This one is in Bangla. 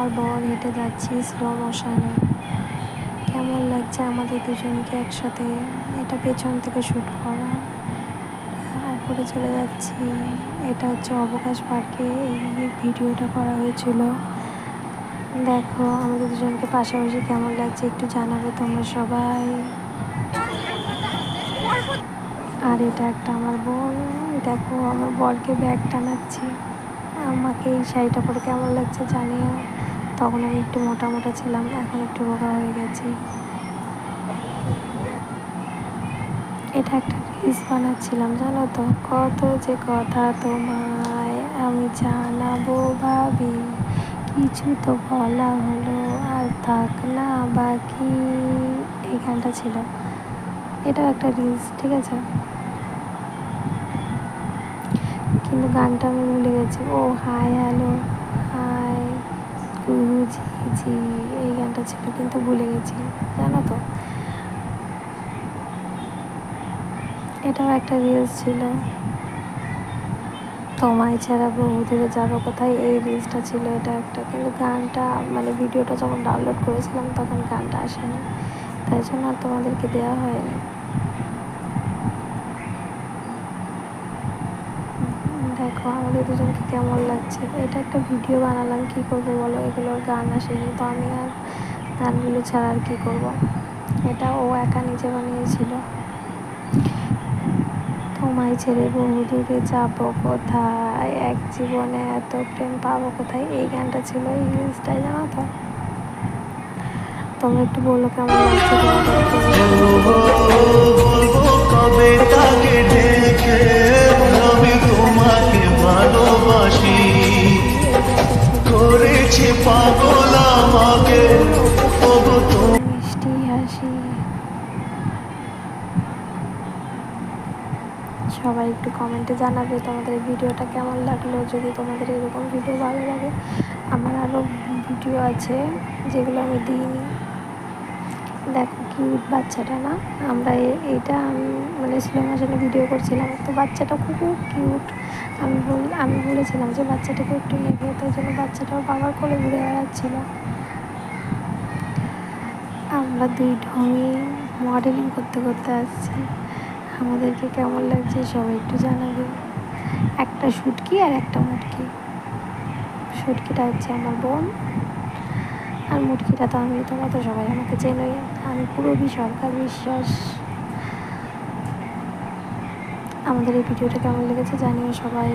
আর বর হেঁটে যাচ্ছি স্লো মোশনে। কেমন লাগছে আমাদের দুজনকে একসাথে। এটা পেছন থেকে শ্যুট করা। উপরে চলে যাচ্ছি। এটা হচ্ছে অবকাশ পার্কে এই ভিডিওটা করা হয়েছিল। দেখো আমাদের দুজনকে পাশাপাশি কেমন লাগছে একটু জানাবে তোমরা সবাই। আর এটা একটা আমার বোন। দেখো আমার বরকে ব্যাগ টানাচ্ছি। আমাকে এই শাড়িটা পরে কেমন লাগছে জানিও। তখন আমি একটু মোটা মোটা ছিলাম, এখন একটু রোগা হয়ে গেছি। এটা একটা রিলস বানাচ্ছিলাম জানো তো। কত যে কথা তোমায় আমি জানাবো ভাবি, কিছু তো বলা হলো আর থাক না বাকি। এই গানটা ছিল। এটাও একটা রিলস, ঠিক আছে, কিন্তু গানটা আমি ভুলে গেছি। ও হাই হ্যালো হাই গুজি জি, এই গানটা ছিল কিন্তু ভুলে গেছি জানো তো। এটাও একটা রিলস ছিল। তোমায় ছাড়া বহু দূরে যাবো কোথায়, এই রিলসটা ছিল। এটা একটা, কিন্তু গানটা মানে ভিডিওটা যখন ডাউনলোড করেছিলাম তখন গানটা আসেনি, তাই জন্য আর তোমাদেরকে দেওয়া হয়নি। দেখো আমাদের দুজনকে কেমন লাগছে। এটা একটা ভিডিও বানালাম, কি করবো বলো, এগুলোর গান আসেনি তো আমি আর গানগুলো ছাড়া আর কী করবো। এটা ও একা নিজে বানিয়েছিল। তোমায় ছেড়ে বহু দূরে যাবো কোথায়, এক জীবনে এত প্রেম পাবো কোথায়, এই গানটা ছিল এই রিলসটাই জানো তো। তোমরা একটু বলো কেমন লাগছে তোমাদেরকে। বলবো কবে তাকে ডেকে আমি তোমাকে ভালোবাসি, করেছে পাগল আমাকে মিষ্টি হাসি। সবাই একটু কমেন্টে জানাবে তোমাদের ভিডিওটা কেমন লাগলো। যদি তোমাদের এরকম ভিডিও ভালো লাগে, আমার আরও ভিডিও আছে যেগুলো আমি দিইনি। দেখো কিউট বাচ্চাটা না, আমরা এইটা মানে স্লো মোশনে ভিডিও করছিলাম তো বাচ্চাটা খুব কিউট। আমি বলেছিলাম যে বাচ্চাটাকে একটু নেবে, তাই জন্য বাচ্চাটাও বাবার কোলে ঘুরে বেড়াচ্ছিল। আমরা দুই ঢঙি মডেলিং করতে করতে আসছি। আমাদেরকে কেমন লাগছে সবাই একটু জানাবে। একটা শুটকি আর একটা মুটকি। শুটকিটা হচ্ছে আমার বোন, আর মুটকিটা তো আমি। তোমরা তো সবাই আমাকে চেনোই, আমি পুরো সরকার বিশ্বাস। আমাদের এই ভিডিওটা কেমন লেগেছে জানিও সবাই।